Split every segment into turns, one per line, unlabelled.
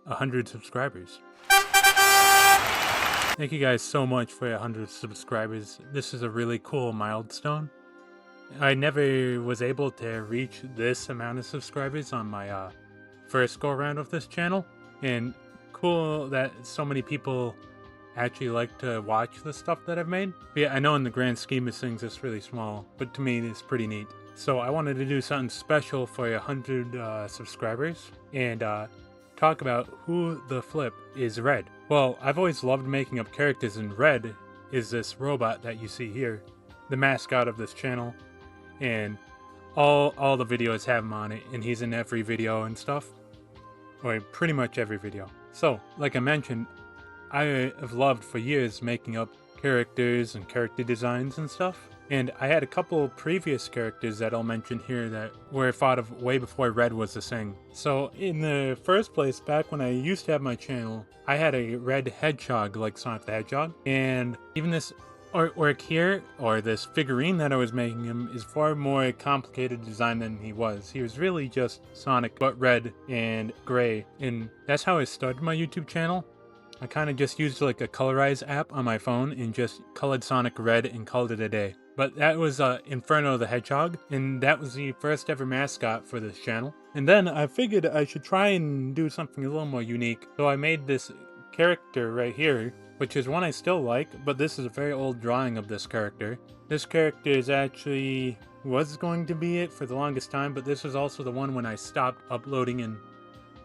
100 subscribers. Thank you guys so much for 100 subscribers. This is a really cool milestone. I never was able to reach this amount of subscribers on my first go around of this channel, and cool that so many people actually like to watch the stuff that I've made. But yeah, I know in the grand scheme of things it's really small, but to me it's pretty neat. So I wanted to do something special for 100 subscribers and talk about who the flip is Red. Well, I've always loved making up characters, and Red is this robot that you see here, the mascot of this channel, and all the videos have him on it, and he's in every video and stuff, or pretty much every video. So, like I mentioned, I have loved for years making up characters and character designs and stuff. And I had a couple previous characters that I'll mention here that were thought of way before Red was a thing. So in the first place, back when I used to have my channel, I had a red hedgehog like Sonic the Hedgehog. And even this artwork here, or this figurine that I was making him, is far more complicated design than he was. He was really just Sonic, but red and gray. And that's how I started my YouTube channel. I kind of just used like a colorize app on my phone and just colored Sonic red and called it a day. But that was Inferno the Hedgehog, and that was the first ever mascot for this channel. And then I figured I should try and do something a little more unique. So I made this character right here, which is one I still like, but this is a very old drawing of this character. This character is actually was going to be it for the longest time, but this was also the one when I stopped uploading and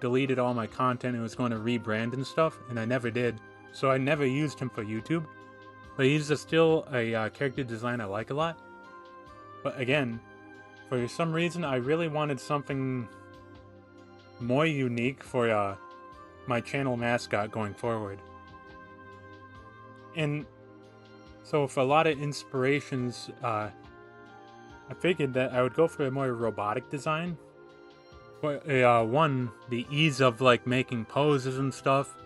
deleted all my content and was going to rebrand and stuff, and I never did. So I never used him for YouTube. But he's still a character design I like a lot. But again, for some reason, I really wanted something more unique for my channel mascot going forward. And so for a lot of inspirations, I figured that I would go for a more robotic design. One, the ease of like making poses and stuff.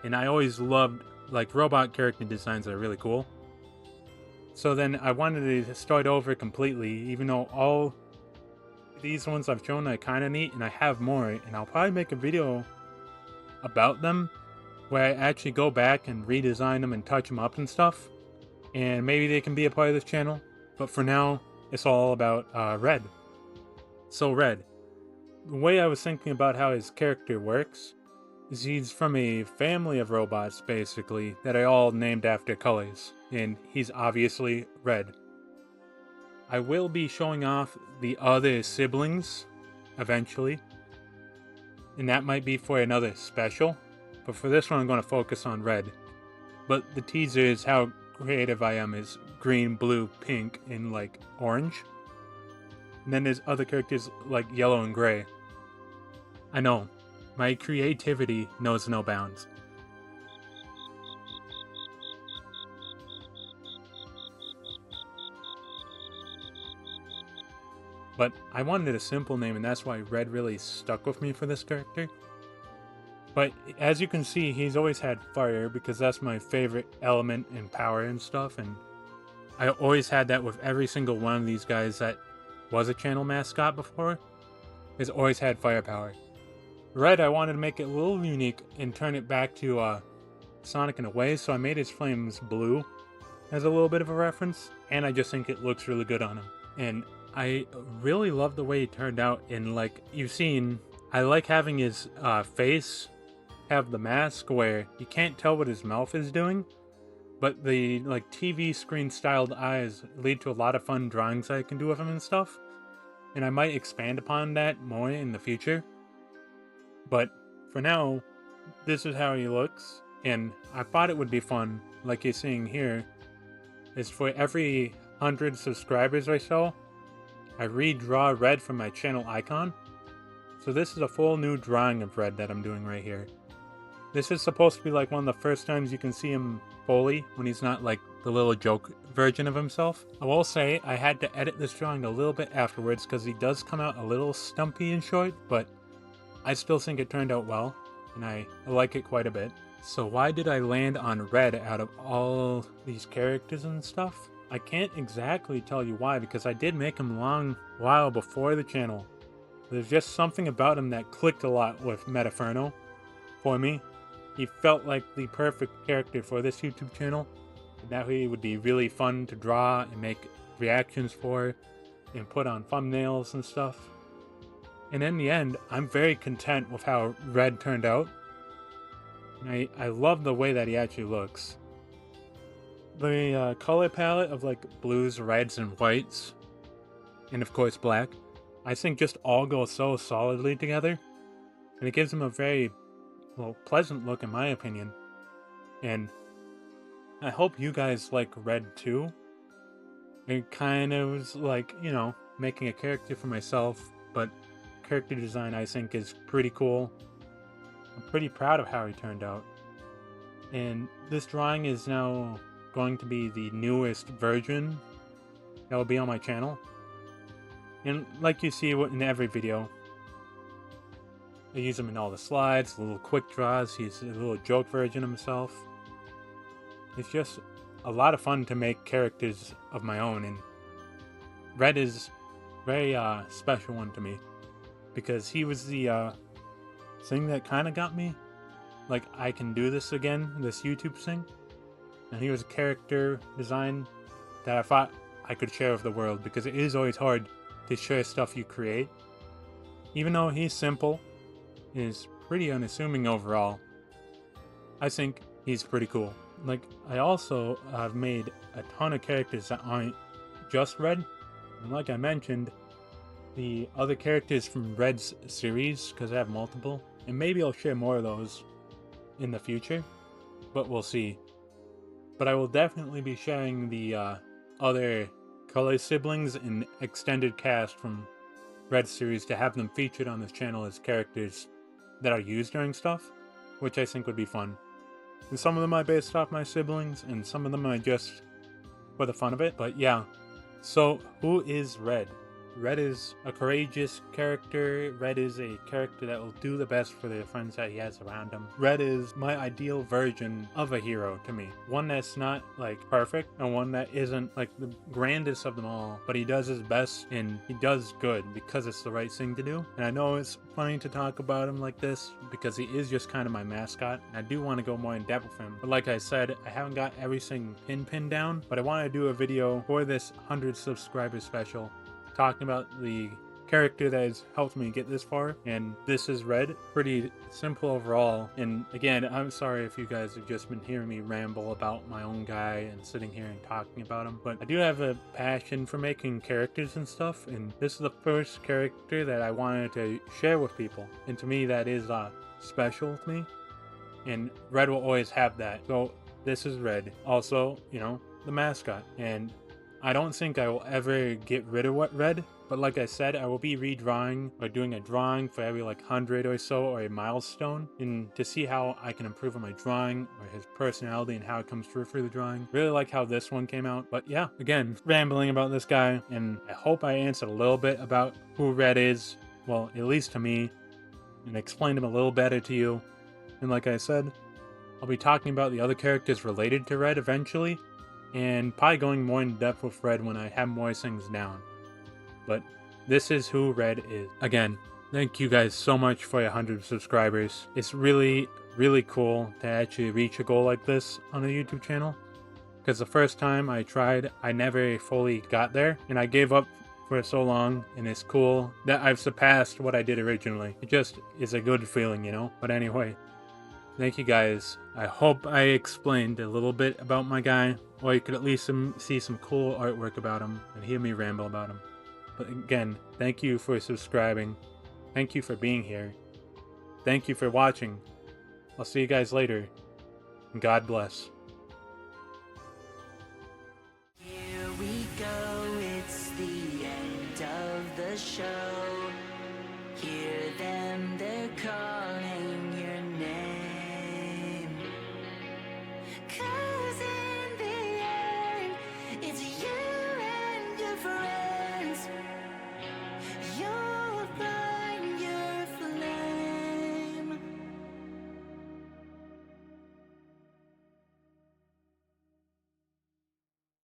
And I always loved like robot character designs are really cool. So then I wanted to start over completely, even though all these ones I've shown are kind of neat, and I have more, and I'll probably make a video about them where I actually go back and redesign them and touch them up and stuff, and maybe they can be a part of this channel. But for now, it's all about Red. So Red, the way I was thinking about how his character works is he's from a family of robots, basically, that are all named after colors, and he's obviously red. I will be showing off the other siblings eventually, and that might be for another special, but for this one I'm going to focus on red. But the teaser is how creative I am, is green, blue, pink, and like orange. And then there's other characters like yellow and gray. I know. My creativity knows no bounds. But I wanted a simple name, and that's why Red really stuck with me for this character. But as you can see, he's always had fire, because that's my favorite element and power and stuff, and I always had that with every single one of these guys that was a channel mascot before. Has always had firepower. Red, I wanted to make it a little unique and turn it back to Sonic in a way, so I made his flames blue as a little bit of a reference, and I just think it looks really good on him. And I really love the way he turned out, and like you've seen, I like having his face have the mask where you can't tell what his mouth is doing, but the like TV screen styled eyes lead to a lot of fun drawings I can do with him and stuff, and I might expand upon that more in the future. But for now, this is how he looks, and I thought it would be fun, like you're seeing here, is for every 100 subscribers or so, I redraw Red from my channel icon. So this is a full new drawing of Red that I'm doing right here. This is supposed to be like one of the first times you can see him fully, when he's not like the little joke version of himself. I will say I had to edit this drawing a little bit afterwards because he does come out a little stumpy and short, but I still think it turned out well, and I like it quite a bit. So why did I land on Red out of all these characters and stuff? I can't exactly tell you why, because I did make him a long while before the channel. There's just something about him that clicked a lot with Metaferno, for me. He felt like the perfect character for this YouTube channel. And that he would be really fun to draw and make reactions for and put on thumbnails and stuff. And in the end, I'm very content with how Red turned out. And I love the way that he actually looks. The color palette of like blues, reds, and whites, and of course black, I think just all go so solidly together. And it gives him a very, well, pleasant look in my opinion. And I hope you guys like Red too. It kind of was like, you know, making a character for myself, but character design I think is pretty cool. I'm pretty proud of how he turned out. And this drawing is now going to be the newest version that will be on my channel. And like you see in every video, I use him in all the slides, the little quick draws. He's a little joke version of himself. It's just a lot of fun to make characters of my own, and Red is very special one to me because he was the thing that kind of got me like I can do this again, this YouTube thing. And he was a character design that I thought I could share with the world, because it is always hard to share stuff you create. Even though he's simple, is pretty unassuming overall, I think he's pretty cool. Like, I also have made a ton of characters that aren't just Red. And like I mentioned, the other characters from Red's series, because I have multiple. And maybe I'll share more of those in the future, but we'll see. But I will definitely be sharing the other Color siblings and extended cast from Red series to have them featured on this channel as characters that are used during stuff, which I think would be fun. And some of them are based off my siblings, and some of them are just for the fun of it. But yeah, so who is Red? Red is a courageous character. Red is a character that will do the best for the friends that he has around him. Red is my ideal version of a hero to me. One that's not like perfect, and one that isn't like the grandest of them all, but he does his best and he does good because it's the right thing to do. And I know it's funny to talk about him like this because he is just kind of my mascot. And I do want to go more in depth with him. But like I said, I haven't got everything pinned down, but I want to do a video for this 100 subscribers special talking about the character that has helped me get this far, and this is Red. Pretty simple overall. And again, I'm sorry if you guys have just been hearing me ramble about my own guy and sitting here and talking about him, but I do have a passion for making characters and stuff, and this is the first character that I wanted to share with people, and to me that is special to me, and Red will always have that. So this is Red. Also, you know, the mascot. And I don't think I will ever get rid of Red, but like I said, I will be redrawing or doing a drawing for every like 100 or so, or a milestone, and to see how I can improve on my drawing or his personality and how it comes through for the drawing. Really like how this one came out. But yeah, again, rambling about this guy, and I hope I answered a little bit about who Red is, well, at least to me, and explained him a little better to you. And like I said, I'll be talking about the other characters related to Red eventually, and probably going more in depth with Red when I have more things down. But this is who Red is. Again, thank you guys so much for 100 subscribers. It's really, really cool to actually reach a goal like this on a YouTube channel, because the first time I tried, I never fully got there, and I gave up for so long, and it's cool that I've surpassed what I did originally. It just is a good feeling, you know? But anyway, thank you guys. I hope I explained a little bit about my guy, or you could at least see some cool artwork about him and hear me ramble about him. But again, thank you for subscribing. Thank you for being here. Thank you for watching. I'll see you guys later, and God bless.